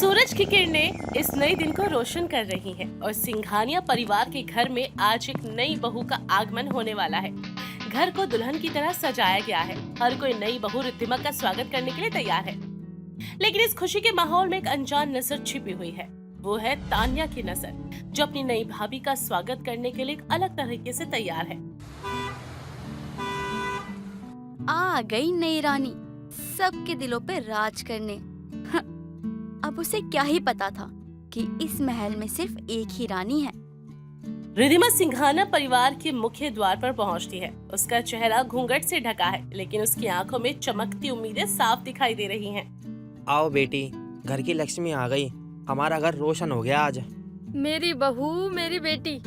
सूरज की किरणें इस नए दिन को रोशन कर रही हैं और सिंघानिया परिवार के घर में आज एक नई बहू का आगमन होने वाला है। घर को दुल्हन की तरह सजाया गया है। हर कोई नई बहू रिद्धिमा का स्वागत करने के लिए तैयार है, लेकिन इस खुशी के माहौल में एक अनजान नजर छिपी हुई है। वो है तान्या की नजर, जो अपनी नई भाभी का स्वागत करने के लिए एक अलग तरीके से तैयार है। आ गई नई रानी सबके दिलों पे राज करने। अब उसे क्या ही पता था कि इस महल में सिर्फ एक ही रानी है। रिद्धिमा सिंघानिया परिवार के मुख्य द्वार पर पहुंचती है। उसका चेहरा घूंघट से ढका है, लेकिन उसकी आंखों में चमकती उम्मीदें साफ दिखाई दे रही हैं। आओ बेटी, घर की लक्ष्मी आ गई। हमारा घर रोशन हो गया आज। मेरी बहू, मेरी बेटी,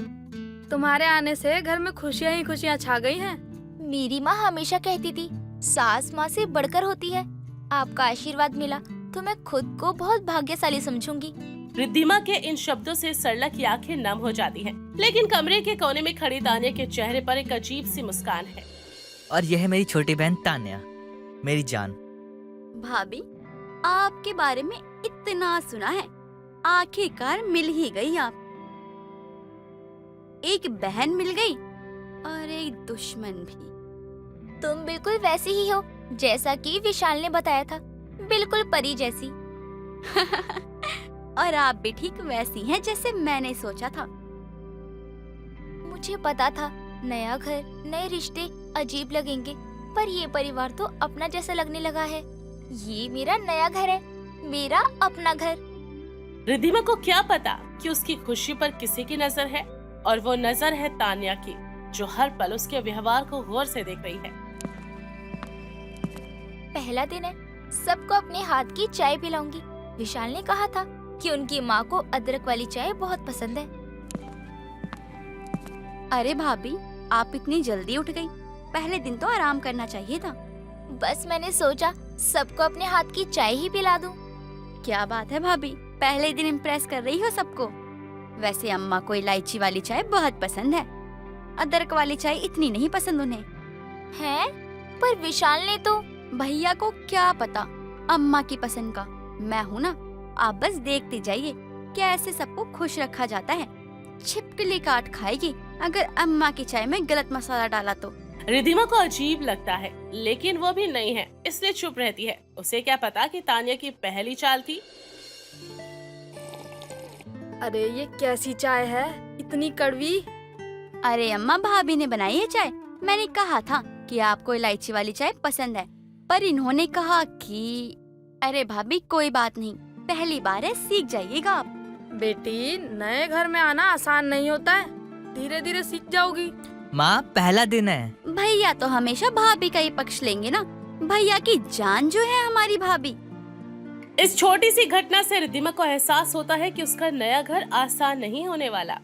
तुम्हारे आने से घर में खुशियाँ ही खुशियाँ छा गई हैं। मेरी माँ हमेशा कहती थी सास माँ से बढ़कर होती है। आपका आशीर्वाद मिला तो मैं खुद को बहुत भाग्यशाली समझूंगी। रिद्धिमा के इन शब्दों से सरला की आंखें नम हो जाती हैं, लेकिन कमरे के कोने में खड़ी तान्या के चेहरे पर एक अजीब सी मुस्कान है। और यह है मेरी छोटी बहन तान्या, मेरी जान। भाभी, आपके बारे में इतना सुना है, आखिरकार मिल ही गई आप। एक बहन मिल गई और एक दुश्मन भी। तुम बिल्कुल वैसी ही हो जैसा कि विशाल ने बताया था, बिल्कुल परी जैसी। और आप भी ठीक वैसी हैं जैसे मैंने सोचा था। मुझे पता था नया घर, नए रिश्ते अजीब लगेंगे, पर ये परिवार तो अपना जैसा लगने लगा है। ये मेरा नया घर है, मेरा अपना घर। रिद्धिमा को क्या पता कि उसकी खुशी पर किसी की नजर है, और वो नजर है तान्या की, जो हर पल उसके व्यवहार को गौर से देख रही है। पहला दिन है, सबको अपने हाथ की चाय पिलाऊंगी। विशाल ने कहा था कि उनकी माँ को अदरक वाली चाय बहुत पसंद है। अरे भाभी, आप इतनी जल्दी उठ गई? पहले दिन तो आराम करना चाहिए था। बस मैंने सोचा सबको अपने हाथ की चाय ही पिला दूं। क्या बात है भाभी, पहले दिन इम्प्रेस कर रही हो सबको। वैसे अम्मा को इलायची वाली चाय बहुत पसंद है, अदरक वाली चाय इतनी नहीं पसंद उन्हें। हैं? पर विशाल ने तो। भैया को क्या पता अम्मा की पसंद का। मैं हूँ ना, आप बस देखते जाइए कैसे सबको खुश रखा जाता है। छिपकली काट खाएगी अगर अम्मा की चाय में गलत मसाला डाला तो। रिद्धिमा को अजीब लगता है, लेकिन वो भी नहीं है, इसलिए चुप रहती है। उसे क्या पता कि तान्या की पहली चाल थी। अरे ये कैसी चाय है, इतनी कड़वी। अरे अम्मा, भाभी ने बनाई है चाय। मैंने कहा था कि आपको इलायची वाली चाय पसंद है, पर इन्होंने कहा कि। अरे भाभी, कोई बात नहीं, पहली बार है, सीख जाइएगा आप। बेटी, नए घर में आना आसान नहीं होता है, धीरे धीरे सीख जाओगी। माँ, पहला दिन है। भैया तो हमेशा भाभी का ही पक्ष लेंगे ना। भैया की जान जो है हमारी भाभी। इस छोटी सी घटना से रिद्धिमा को एहसास होता है कि उसका नया घर आसान नहीं होने वाला।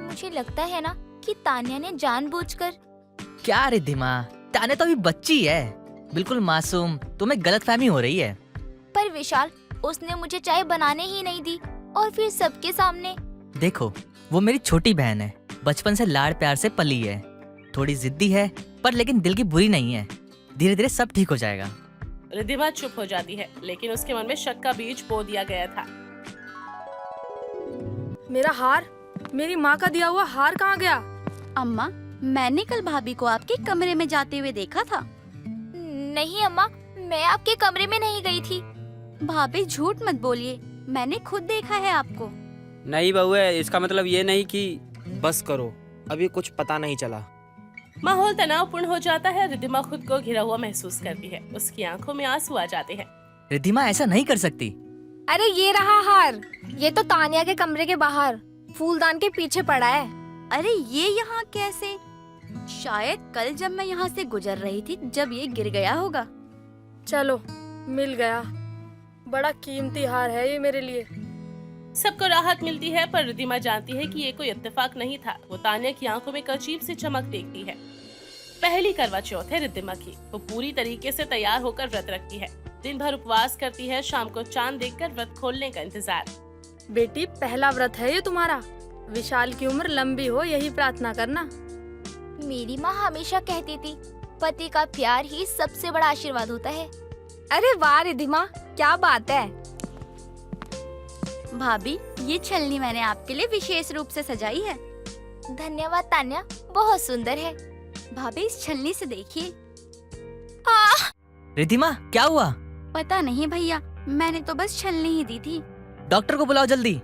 मुझे लगता है ना कि तान्या ने जानबूझकर। क्या रिद्धिमा, तान्या तो अभी बच्ची है, बिल्कुल मासूम। तुम्हें गलतफहमी हो रही है। पर विशाल, उसने मुझे चाय बनाने ही नहीं दी, और फिर सबके सामने। देखो, वो मेरी छोटी बहन है, बचपन से लाड़ प्यार से पली है। थोड़ी जिद्दी है, पर लेकिन दिल की बुरी नहीं है। धीरे धीरे सब ठीक हो जाएगा। रिद्धिमा चुप हो जाती है, लेकिन उसके मन में शक का बीज बो दिया गया था। मेरा हार, मेरी माँ का दिया हुआ हार कहाँ गया? अम्मा, मैंने कल भाभी को आपके कमरे में जाते हुए देखा था। नहीं अम्मा, मैं आपके कमरे में नहीं गई थी। भाभी झूठ मत बोलिए, मैंने खुद देखा है आपको। नहीं बहू है, इसका मतलब ये नहीं कि। बस करो, अभी कुछ पता नहीं चला। माहौल तनावपूर्ण हो जाता है। रिद्धिमा खुद को घिरा हुआ महसूस करती है। उसकी आंखों में आंसू आ जाते हैं। रिद्धिमा ऐसा नहीं कर सकती। अरे ये रहा हार, ये तो तान्या के कमरे के बाहर फूलदान के पीछे पड़ा है। अरे ये यहाँ कैसे? शायद कल जब मैं यहाँ से गुजर रही थी, जब ये गिर गया होगा। चलो, मिल गया। बड़ा कीमती हार है ये मेरे लिए। सबको राहत मिलती है, पर रिद्धिमा जानती है कि ये कोई इत्तेफाक नहीं था। वो तान्या की आंखों में एक अजीब सी चमक देखती है। पहली करवा चौथ है रिद्धिमा की। वो पूरी तरीके से तैयार होकर व्रत रखती है। दिन भर उपवास करती है, शाम को चांद देखकर व्रत खोलने का इंतजार। बेटी, पहला व्रत है ये तुम्हारा। विशाल की उम्र लंबी हो, यही प्रार्थना करना। मेरी माँ हमेशा कहती थी पति का प्यार ही सबसे बड़ा आशीर्वाद होता है। अरे वाह रिधिमा, क्या बात है। भाभी, ये छलनी मैंने आपके लिए विशेष रूप से सजाई है। धन्यवाद तान्या, बहुत सुंदर है। भाभी, इस छलनी से देखिए। रिधिमा, क्या हुआ? पता नहीं भैया, मैंने तो बस छलनी ही दी थी। डॉक्टर को बुलाओ जल्दी।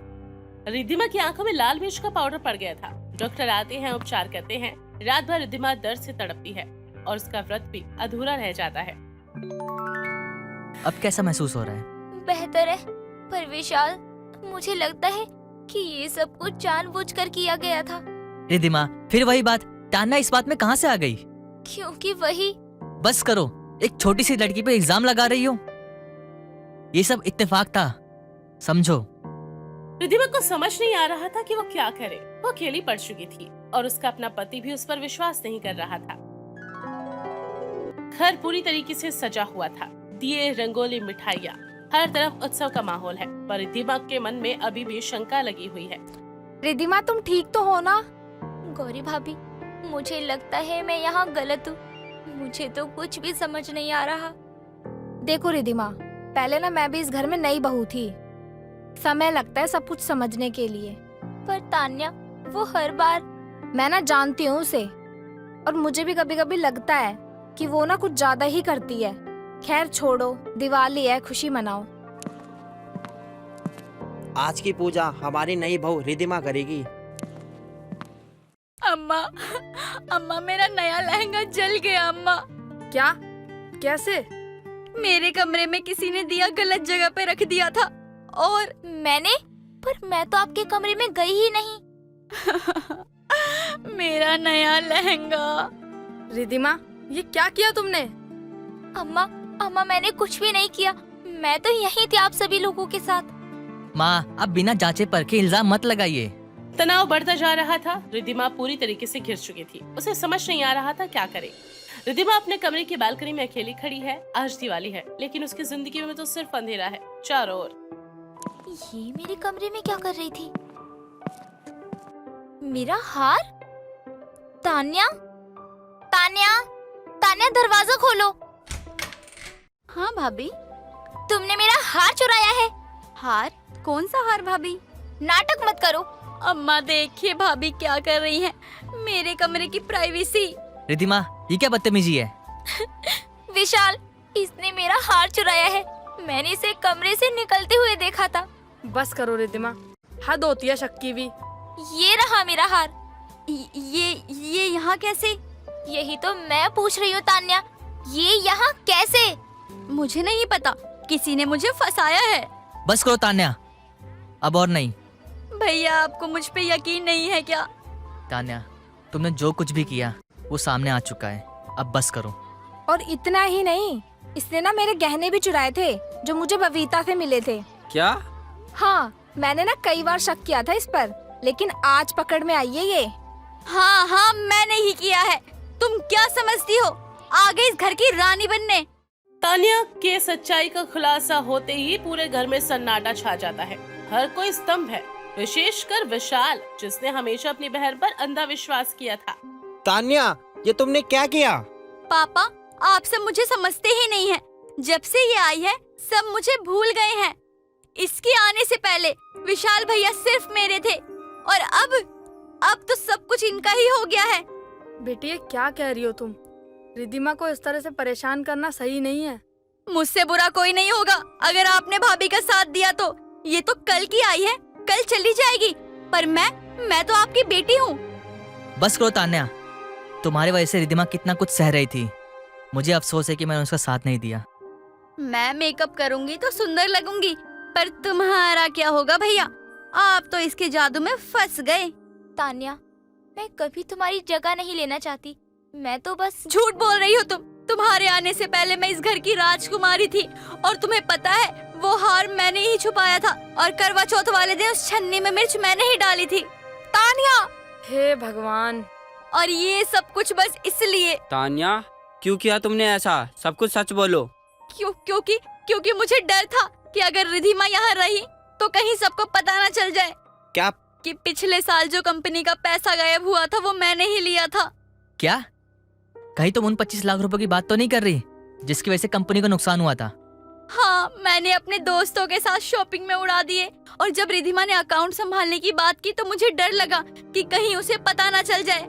रिद्धिमा की आंखों में लाल मिर्च का पाउडर पड़ गया था। डॉक्टर आते हैं, उपचार करते हैं। रात भर रिद्धिमा दर्द से तड़पती है और उसका व्रत भी अधूरा रह जाता है। अब कैसा महसूस हो रहा है? बेहतर है, पर विशाल, मुझे लगता है कि ये सब कुछ जानबूझकर किया गया था। रिधिमा, फिर वही बात। तान्या इस बात में कहाँ से आ गई? क्योंकि वही बस करो, एक छोटी सी लड़की पे इल्जाम लगा रही हो। ये सब इत्तेफाक था, समझो। रिद्धिमा को समझ नहीं आ रहा था कि वो क्या करे। वो अकेली पड़ चुकी थी और उसका अपना पति भी उस पर विश्वास नहीं कर रहा था। घर पूरी तरीके से सजा हुआ था। दिए, रंगोली, मिठाइयाँ, हर तरफ उत्सव का माहौल है। पर रिद्धिमा के मन में अभी भी शंका लगी हुई है। रिधिमा, तुम ठीक तो हो ना? गौरी भाभी, मुझे लगता है मैं यहाँ गलत हूँ। मुझे तो कुछ भी समझ नहीं आ रहा। देखो रिधिमा, पहले ना मैं भी इस घर में नई बहू थी। समय लगता है सब कुछ समझने के लिए। पर तान्या, वो हर बार मैं ना जानती हूँ उसे, और मुझे भी कभी कभी लगता है कि वो ना कुछ ज्यादा ही करती है। खैर छोड़ो, दिवाली है, खुशी मनाओ। आज की पूजा हमारी नई बहू रिधिमा करेगी। अम्मा, मेरा नया लहंगा जल गया। अम्मा, क्या? कैसे? मेरे कमरे में किसी ने दिया गलत जगह पे रख दिया था और मैंने? पर मैं तो आपके कमरे में गई ही नहीं। मेरा नया लहंगा। रिधिमा, ये क्या किया तुमने? अम्मा, मैंने कुछ भी नहीं किया। मैं तो यहीं थी आप सभी लोगों के साथ। माँ, अब बिना जांचे परखे इल्जाम मत लगाइए। तनाव बढ़ता जा रहा था। रिद्धिमा पूरी तरीके से घिर चुकी थी। उसे समझ नहीं आ रहा था क्या करे। रिद्धिमा अपने कमरे की बालकनी में अकेली खड़ी है। आज दिवाली है, लेकिन उसकी जिंदगी में तो सिर्फ अंधेरा है चारों ओर। ये मेरे कमरे में क्या कर रही थी? मेरा हार? तान्या, दरवाजा खोलो। हाँ भाभी। तुमने मेरा हार चुराया है। हार? कौन सा हार भाभी? नाटक मत करो। अम्मा, देखिए भाभी क्या कर रही हैं। मेरे कमरे की प्राइवेसी। रिधिमा, ये क्या बदतमीजी है? विशाल, इसने मेरा हार चुराया है। मैंने इसे कमरे से निकलते हुए देखा था। बस करो रिधिमा, हद होती है शक की भी। ये रहा मेरा हार। ये यहाँ कैसे? यही तो मैं पूछ रही हूँ तान्या, ये यहाँ कैसे? मुझे नहीं पता, किसी ने मुझे फंसाया है। बस करो तान्या, अब और नहीं। भैया, आपको मुझ पे यकीन नहीं है क्या? तान्या, तुमने जो कुछ भी किया वो सामने आ चुका है, अब बस करो। और इतना ही नहीं, इसने ना मेरे गहने भी चुराए थे जो मुझे बबीता से मिले थे। क्या? हाँ, मैंने ना कई बार शक किया था इस पर, लेकिन आज पकड़ में आई है ये। हाँ, मैंने ही किया है। तुम क्या समझती हो, आ गई इस घर की रानी बनने। तान्या के सच्चाई का खुलासा होते ही पूरे घर में सन्नाटा छा जाता है। हर कोई स्तंभ है, विशेषकर विशाल, जिसने हमेशा अपनी बहन पर अंधा विश्वास किया था। तान्या, ये तुमने क्या किया? पापा, आप सब मुझे समझते ही नहीं हैं। जब से ये आई है, सब मुझे भूल गए हैं। इसके आने से पहले विशाल भैया सिर्फ मेरे थे, और अब तो सब कुछ इनका ही हो गया है। बेटी, ये क्या कह रही हो तुम? रिधिमा को इस तरह से परेशान करना सही नहीं है। मुझसे बुरा कोई नहीं होगा अगर आपने भाभी का साथ दिया तो। ये तो कल की आई है, कल चली जाएगी, पर मैं तो आपकी बेटी हूँ। बस करो तान्या, तुम्हारी वजह से रिधिमा कितना कुछ सह रही थी। मुझे अफसोस है कि मैंने उसका साथ नहीं दिया। मैं मेकअप करूंगी तो सुंदर लगूंगी, पर तुम्हारा क्या होगा भैया? आप तो इसके जादू में फंस गए। तान्या, मैं कभी तुम्हारी जगह नहीं लेना चाहती। मैं तो बस झूठ बोल रही हो तुम। तुम्हारे आने से पहले मैं इस घर की राजकुमारी थी, और तुम्हें पता है वो हार मैंने ही छुपाया था, और करवा चौथ वाले दिन उस छन्नी में मिर्च मैंने ही डाली थी। तान्या! हे भगवान! और ये सब कुछ बस इसलिए। तान्या, क्यों किया तुमने ऐसा? सब कुछ सच बोलो। क्योंकि मुझे डर था कि अगर रिधिमा यहाँ रही तो कहीं सबको पता ना चल जाए क्या? कि पिछले साल जो कंपनी का पैसा गायब हुआ था वो मैंने ही लिया था। क्या? कहीं तुम उन 25 लाख रुपए की बात तो नहीं कर रही जिसकी वजह से कंपनी को नुकसान हुआ था? हाँ, मैंने अपने दोस्तों के साथ शॉपिंग में उड़ा दिए और जब रिधिमा ने अकाउंट संभालने की बात की तो मुझे डर लगा कि कहीं उसे पता ना चल जाए।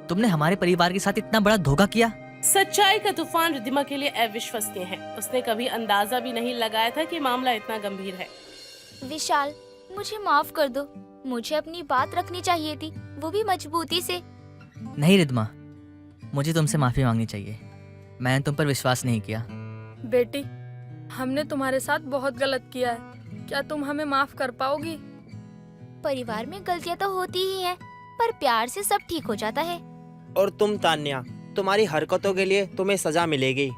तुमने हमारे परिवार के साथ इतना बड़ा धोखा किया। सच्चाई का तूफान रिद्धिमा के लिए अविश्वसनीय है। उसने कभी अंदाजा भी नहीं लगाया था कि मामला इतना गंभीर है। विशाल, मुझे माफ कर दो। मुझे अपनी बात रखनी चाहिए थी, वो भी मजबूती से। नहीं रिद्धिमा, मुझे तुमसे माफी मांगनी चाहिए। मैंने तुम पर विश्वास नहीं किया। बेटी, हमने तुम्हारे साथ बहुत गलत किया है। क्या तुम हमें माफ कर पाओगी? परिवार में गलतियां तो होती ही हैं, पर प्यार से सब ठीक हो जाता है। और तुम तान्या, तुम्हारी हरकतों के लिए तुम्हें सजा मिलेगी।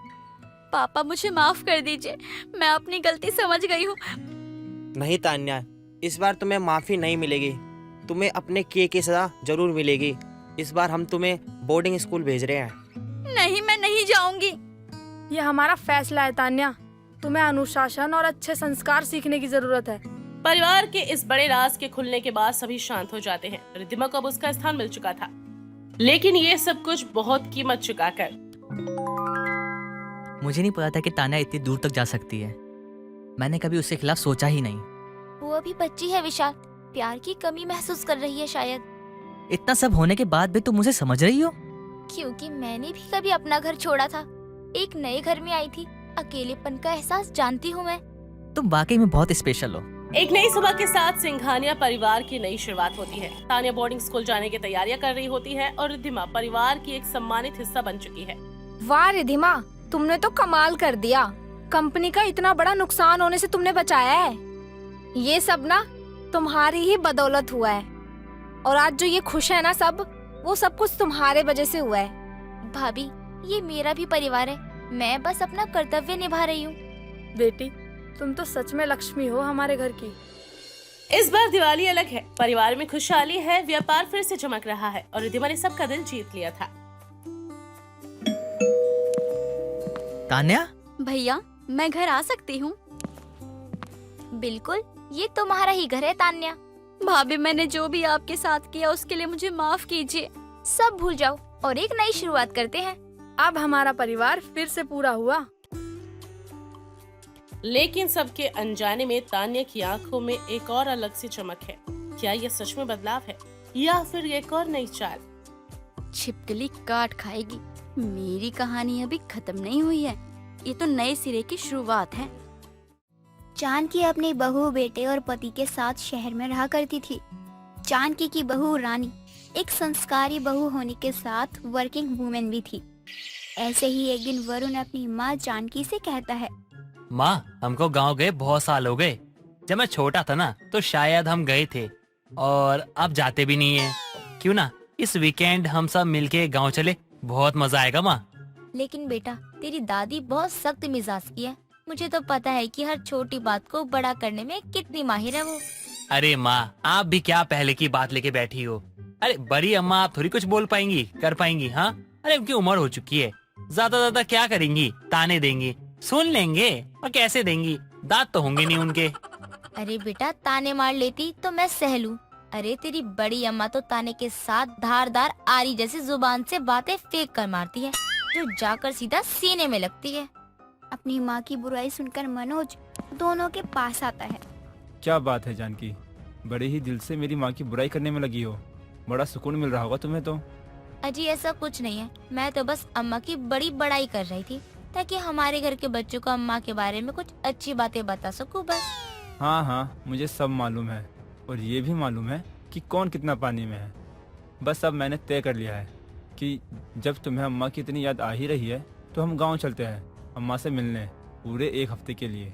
पापा मुझे माफ कर दीजिए, मैं अपनी गलती समझ गई हूँ। नहीं तान्या, इस बार तुम्हें माफी नहीं मिलेगी। तुम्हें अपने किए की सजा जरूर मिलेगी। इस बार हम तुम्हें बोर्डिंग स्कूल भेज रहे हैं। नहीं, मैं नहीं जाऊंगी। ये हमारा फैसला है तान्या। तुम्हें अनुशासन और अच्छे संस्कार सीखने की जरूरत है। परिवार के इस बड़े राज के खुलने के बाद सभी शांत हो जाते हैं। रिद्धिमा को अब उसका स्थान मिल चुका था, लेकिन ये सब कुछ बहुत कीमत चुकाकर। मुझे नहीं पता था कि तान्या इतनी दूर तक जा सकती है। मैंने कभी उसके खिलाफ सोचा ही नहीं। वो अभी बच्ची है विशाल, प्यार की कमी महसूस कर रही है शायद। इतना सब होने के बाद भी तुम मुझे समझ रही हो? क्योंकि मैंने भी कभी अपना घर छोड़ा था, एक नए घर में आई थी। अकेलेपन का एहसास जानती हूँ मैं। तुम वाकई में बहुत स्पेशल हो। एक नई सुबह के साथ सिंघानिया परिवार की नई शुरुआत होती है। तान्या बोर्डिंग स्कूल जाने की तैयारियां कर रही होती है और रिद्धिमा परिवार की एक सम्मानित हिस्सा बन चुकी है। वाह रिधिमा, तुमने तो कमाल कर दिया। कंपनी का इतना बड़ा नुकसान होने से तुमने बचाया है। ये सब ना तुम्हारी ही बदौलत हुआ है। और आज जो ये खुश है ना सब, वो सब कुछ तुम्हारे वजह से हुआ है। भाभी, ये मेरा भी परिवार है। मैं बस अपना कर्तव्य निभा रही हूँ। बेटी, तुम तो सच में लक्ष्मी हो हमारे घर की। इस बार दिवाली अलग है, परिवार में खुशहाली है, व्यापार फिर से चमक रहा है और रिद्धिमा ने सबका दिल जीत लिया था। तान्या, भैया, मैं घर आ सकती हूँ? बिल्कुल, ये तुम्हारा ही घर है तान्या। भाभी, मैंने जो भी आपके साथ किया उसके लिए मुझे माफ कीजिए। सब भूल जाओ और एक नई शुरुआत करते हैं। अब हमारा परिवार फिर से पूरा हुआ। लेकिन सबके अनजाने में तान्या की आंखों में एक और अलग सी चमक है। क्या यह सच में बदलाव है या फिर एक और नई चाल? छिपकली काट खाएगी। मेरी कहानी अभी खत्म नहीं हुई है। ये तो नए सिरे की शुरुआत है। जानकी अपने बहू, बेटे और पति के साथ शहर में रहा करती थी। जानकी की बहू रानी एक संस्कारी बहू होने के साथ वर्किंग वुमेन भी थी। ऐसे ही एक दिन वरुण अपनी माँ जानकी से कहता है, माँ, हमको गांव गए बहुत साल हो गए। जब मैं छोटा था ना तो शायद हम गए थे और अब जाते भी नहीं है। क्यों ना इस वीकेंड हम सब मिलके गांव चले, बहुत मजा आएगा माँ। लेकिन बेटा, तेरी दादी बहुत सख्त मिजाज की है। मुझे तो पता है कि हर छोटी बात को बड़ा करने में कितनी माहिर है वो। अरे माँ, आप भी क्या पहले की बात लेके बैठी हो। अरे बड़ी अम्मा, आप थोड़ी कुछ बोल पाएंगी, कर पाएंगी? हाँ, अरे उनकी उम्र हो चुकी है। ज्यादा क्या करेंगी, ताने देंगी, सुन लेंगे और कैसे देंगी, दांत तो होंगे नहीं उनके। अरे बेटा, ताने मार लेती तो मैं सह लूं। अरे तेरी बड़ी अम्मा तो ताने के साथ धारदार आरी जैसी जुबान से बातें फेंक कर मारती है, जो जाकर सीधा सीने में लगती है। अपनी माँ की बुराई सुनकर मनोज दोनों के पास आता है। क्या बात है जानकी, बड़े ही दिल से मेरी माँ की बुराई करने में लगी हो। बड़ा सुकून मिल रहा होगा तुम्हें तो। अजी ऐसा कुछ नहीं है, मैं तो बस अम्मा की बड़ी बड़ाई कर रही थी ताकि हमारे घर के बच्चों को अम्मा के बारे में कुछ अच्छी बातें बता सकूं बस। हाँ हाँ, मुझे सब मालूम है और ये भी मालूम है कि कौन कितना पानी में है। बस अब मैंने तय कर लिया है कि जब तुम्हें अम्मा की इतनी याद आ ही रही है तो हम गांव चलते हैं अम्मा से मिलने, पूरे एक हफ्ते के लिए।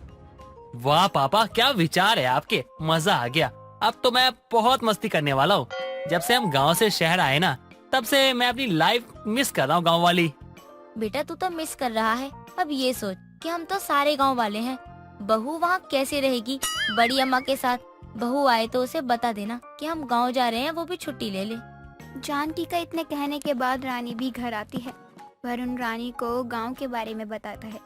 वाह पापा, क्या विचार है आपके, मजा आ गया। अब तो मैं बहुत मस्ती करने वाला हूँ। जब से हम गांव से शहर आए ना, तब से मैं अपनी लाइफ मिस कर रहा हूँ, गांव वाली। बेटा, तू तो मिस कर रहा है। अब ये सोच कि हम तो सारे गांव वाले हैं। बहू वहाँ कैसे रहेगी बड़ी अम्मा के साथ? बहू आए तो उसे बता देना कि हम गांव जा रहे हैं, वो भी छुट्टी ले ले। जानकी का इतने कहने के बाद रानी भी घर आती है। वरुण रानी को गांव के बारे में बताता है।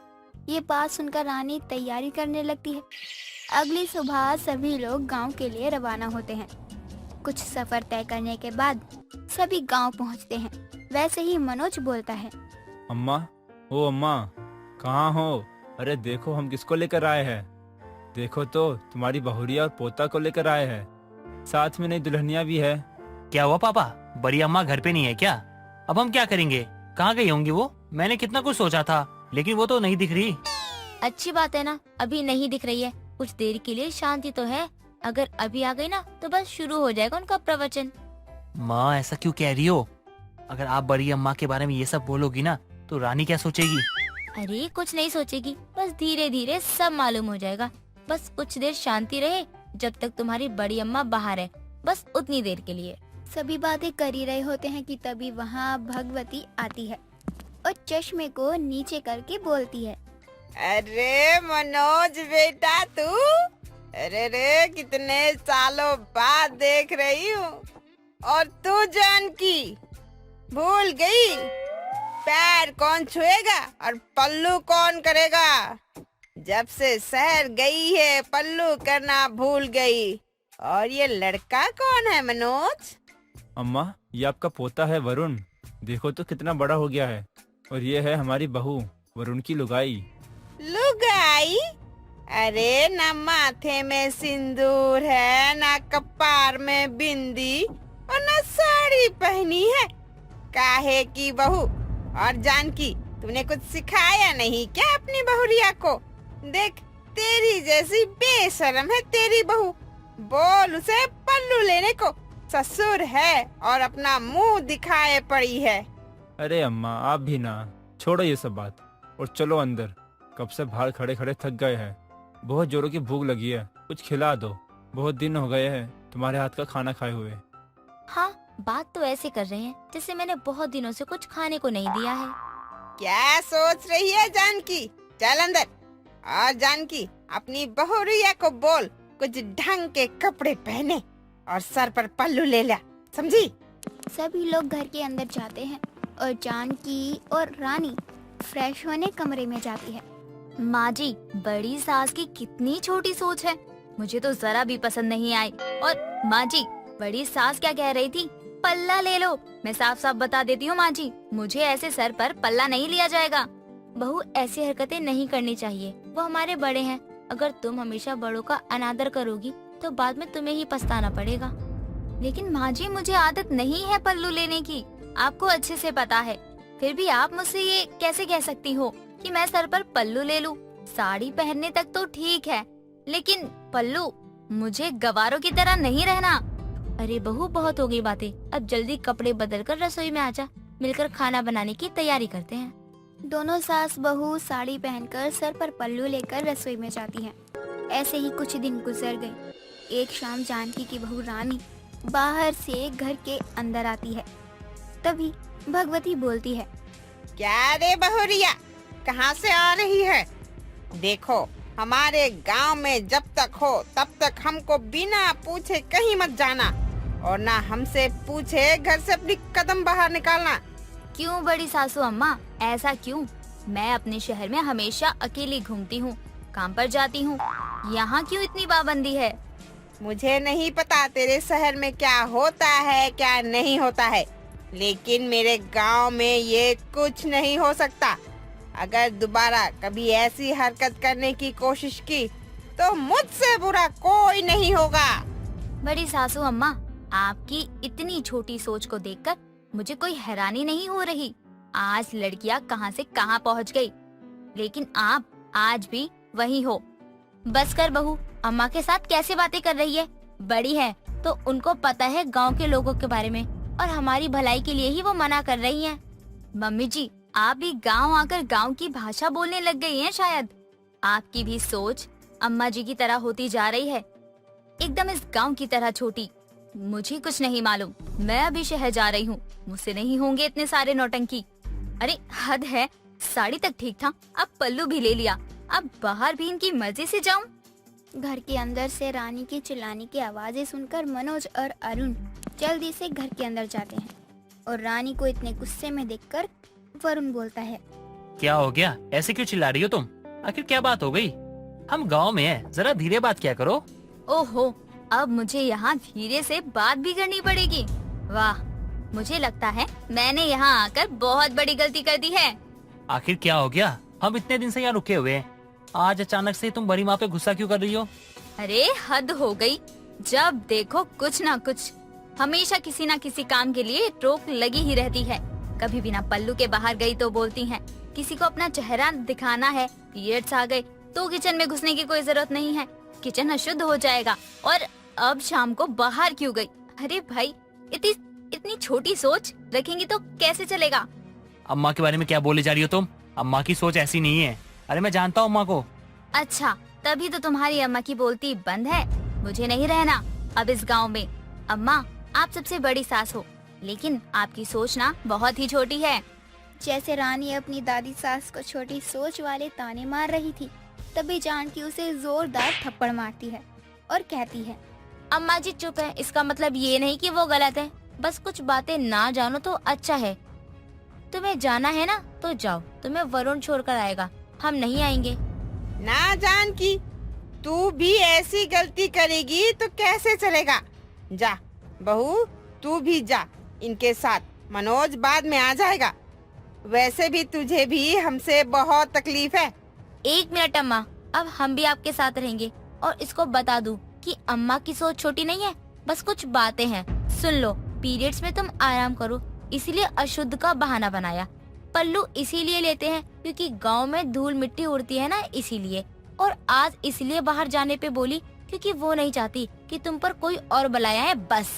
ये बात सुनकर रानी तैयारी करने लगती है। अगली सुबह सभी लोग गांव के लिए रवाना होते हैं। कुछ सफर तय करने के बाद सभी गांव पहुंचते हैं। वैसे ही मनोज बोलता है, अम्मा, ओ अम्मा, कहाँ हो? अरे देखो हम किसको लेकर आए हैं। देखो तो तुम्हारी बहुरिया और पोता को लेकर आए हैं। साथ में नई दुल्हनिया भी है। क्या हुआ पापा, बड़ी अम्मा घर पे नहीं है क्या? अब हम क्या करेंगे? कहाँ गई होंगी वो? मैंने कितना कुछ सोचा था, लेकिन वो तो नहीं दिख रही। अच्छी बात है ना, अभी नहीं दिख रही है। कुछ देर के लिए शांति तो है। अगर अभी आ गई ना तो बस शुरू हो जाएगा उनका प्रवचन। माँ ऐसा क्यों कह रही हो? अगर आप बड़ी अम्मा के बारे में ये सब बोलोगी ना तो रानी क्या सोचेगी? अरे कुछ नहीं सोचेगी, बस धीरे धीरे सब मालूम हो जाएगा। बस कुछ देर शांति रहे, जब तक तुम्हारी बड़ी अम्मा बाहर है, बस उतनी देर के लिए। सभी बातें कर ही रहे होते हैं कि तभी वहाँ भगवती आती है और चश्मे को नीचे करके बोलती है, अरे मनोज बेटा तू, अरे रे कितने सालों बाद देख रही हूँ। और तू जानकी भूल गई, पैर कौन छुएगा और पल्लू कौन करेगा? जब से शहर गई है पल्लू करना भूल गई। और ये लड़का कौन है मनोज? अम्मा ये आपका पोता है वरुण। देखो तो कितना बड़ा हो गया है। और ये है हमारी बहू वरुण की लुगाई। लुगाई? अरे ना माथे में सिंदूर है, ना कपार में बिंदी और ना साड़ी पहनी है। काहे की बहू? और जानकी तूने कुछ सिखाया नहीं क्या अपनी बहुरिया को? देख तेरी जैसी बेशरम है तेरी बहू। बोल उसे पल्लू लेने को। ससुर है और अपना मुंह दिखाए पड़ी है। अरे अम्मा आप भी ना, छोड़ो ये सब बात और चलो अंदर। कब से बाहर खड़े खड़े थक गए हैं। बहुत जोरों की भूख लगी है, कुछ खिला दो। बहुत दिन हो गए हैं तुम्हारे हाथ का खाना खाए हुए। हाँ, बात तो ऐसे कर रहे हैं जैसे मैंने बहुत दिनों से कुछ खाने को नहीं दिया है। क्या सोच रही है जानकी? चल अंदर। और जानकी अपनी बहुरिया को बोल कुछ ढंग के कपड़े पहने और सर पर पल्लू ले लिया, समझी? सभी लोग घर के अंदर जाते हैं और जानकी और रानी फ्रेश होने कमरे में जाती है। माँ जी, बड़ी सास की कितनी छोटी सोच है, मुझे तो जरा भी पसंद नहीं आई। और माँ जी, बड़ी सास क्या कह रही थी? पल्ला ले लो। मैं साफ साफ बता देती हूँ माँ जी, मुझे ऐसे सर पर पल्ला नहीं लिया जाएगा। बहू ऐसी हरकतें नहीं करनी चाहिए, वो हमारे बड़े हैं। अगर तुम हमेशा बड़ों का अनादर करोगी तो बाद में तुम्हें ही पछताना पड़ेगा। लेकिन माँ जी, मुझे आदत नहीं है पल्लू लेने की, आपको अच्छे से पता है। फिर भी आप मुझसे ये कैसे कह सकती हो कि मैं सर पर पल्लू ले लूं? साड़ी पहनने तक तो ठीक है, लेकिन पल्लू, मुझे गवारों की तरह नहीं रहना। अरे बहू बहुत हो गई बातें, अब जल्दी कपड़े बदल कर रसोई में आजा, मिलकर खाना बनाने की तैयारी करते हैं। दोनों सास बहू साड़ी पहनकर सर पर पल्लू लेकर रसोई में जाती हैं। ऐसे ही कुछ दिन गुजर गए। एक शाम जानकी की बहू रानी बाहर से घर के अंदर आती है। तभी भगवती बोलती है, क्या रे बहुरिया, कहाँ से आ रही है? देखो हमारे गांव में जब तक हो तब तक हमको बिना पूछे कहीं मत जाना और ना हमसे पूछे घर से अपनी कदम बाहर निकालना। क्यों बड़ी सासू अम्मा, ऐसा क्यों? मैं अपने शहर में हमेशा अकेली घूमती हूँ, काम पर जाती हूँ, यहाँ क्यों इतनी पाबंदी है? मुझे नहीं पता तेरे शहर में क्या होता है क्या नहीं होता है, लेकिन मेरे गांव में ये कुछ नहीं हो सकता। अगर दोबारा कभी ऐसी हरकत करने की कोशिश की तो मुझसे बुरा कोई नहीं होगा। बड़ी सासू अम्मा, आपकी इतनी छोटी सोच को देखकर मुझे कोई हैरानी नहीं हो रही। आज लड़कियां कहां से कहां पहुंच गई, लेकिन आप आज भी वही हो। बस कर बहू, अम्मा के साथ कैसे बातें कर रही है? बड़ी है तो उनको पता है गांव के लोगों के बारे में, और हमारी भलाई के लिए ही वो मना कर रही हैं। मम्मी जी, आप भी गांव आकर गांव की भाषा बोलने लग गई हैं शायद। आपकी भी सोच अम्मा जी की तरह होती जा रही है, एकदम इस गांव की तरह छोटी। मुझे कुछ नहीं मालूम, मैं अभी शहर जा रही हूँ, मुझसे नहीं होंगे इतने सारे नौटंकी। अरे हद है, साड़ी तक ठीक था, अब पल्लू भी ले लिया, अब बाहर भी इनकी मर्जी से जाऊं। घर के अंदर से रानी की चिल्लाने की आवाजें सुनकर मनोज और अरुण जल्दी से घर के अंदर जाते हैं और रानी को इतने गुस्से में देखकर वरुण बोलता है, क्या हो गया? ऐसे क्यों चिल्ला रही हो तुम? आखिर क्या बात हो गई? हम गांव में हैं, जरा धीरे बात क्या करो। ओहो, अब मुझे यहाँ धीरे से बात भी करनी पड़ेगी। वाह, मुझे लगता है मैंने यहाँ आकर बहुत बड़ी गलती कर दी है। आखिर क्या हो गया? हम इतने दिन से यहाँ रुके हुए हैं, आज अचानक से तुम बड़ी माँ पे गुस्सा क्यों कर रही हो? अरे हद हो गई, जब देखो कुछ ना कुछ, हमेशा किसी ना किसी काम के लिए रोक लगी ही रहती है। कभी बिना पल्लू के बाहर गई तो बोलती हैं, किसी को अपना चेहरा दिखाना है, पीरियड्स आ गए तो किचन में घुसने की कोई जरूरत नहीं है, किचन अशुद्ध हो जाएगा, और अब शाम को बाहर क्यों गई? अरे भाई, इतनी छोटी सोच रखेंगी तो कैसे चलेगा? अम्मा के बारे में क्या बोले जा रही हो तुम? अम्मा की सोच ऐसी नहीं है। अरे मैं जानता हूँ अम्मा को। अच्छा, तभी तो तुम्हारी अम्मा की बोलती बंद है। मुझे नहीं रहना अब इस गांव में। अम्मा, आप सबसे बड़ी सास हो, लेकिन आपकी सोच ना बहुत ही छोटी है। जैसे रानी अपनी दादी सास को छोटी सोच वाले ताने मार रही थी, तभी जानकी उसे जोरदार थप्पड़ मारती है और कहती है, अम्मा जी चुप है, इसका मतलब ये नहीं कि वो गलत है, बस कुछ बातें ना जानो तो अच्छा है। तुम्हें जाना है ना तो जाओ, तुम्हें वरुण छोड़कर आएगा, हम नहीं आएंगे। ना जानकी, तू भी ऐसी गलती करेगी तो कैसे चलेगा? जा बहू, तू भी जा इनके साथ, मनोज बाद में आ जाएगा। वैसे भी तुझे भी हमसे बहुत तकलीफ है। 1 मिनट अम्मा, अब हम भी आपके साथ रहेंगे और इसको बता दूं कि अम्मा की सोच छोटी नहीं है, बस कुछ बातें हैं। सुन लो, पीरियड्स में तुम आराम करो, इसीलिए अशुद्ध का बहाना बनाया। पल्लू इसीलिए लेते हैं क्योंकि गांव में धूल मिट्टी उड़ती है ना, इसीलिए। और आज इसलिए बाहर जाने पे बोली क्योंकि वो नहीं चाहती कि तुम पर कोई और बलाया है, बस।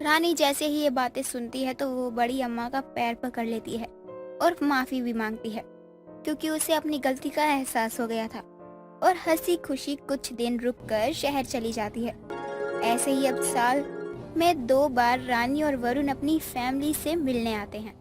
रानी जैसे ही ये बातें सुनती है तो वो बड़ी अम्मा का पैर पकड़ लेती है और माफी भी मांगती है, क्योंकि उसे अपनी गलती का एहसास हो गया था, और हंसी खुशी कुछ दिन रुककर शहर चली जाती है। ऐसे ही अब साल में 2 बार रानी और वरुण अपनी फैमिली से मिलने आते हैं।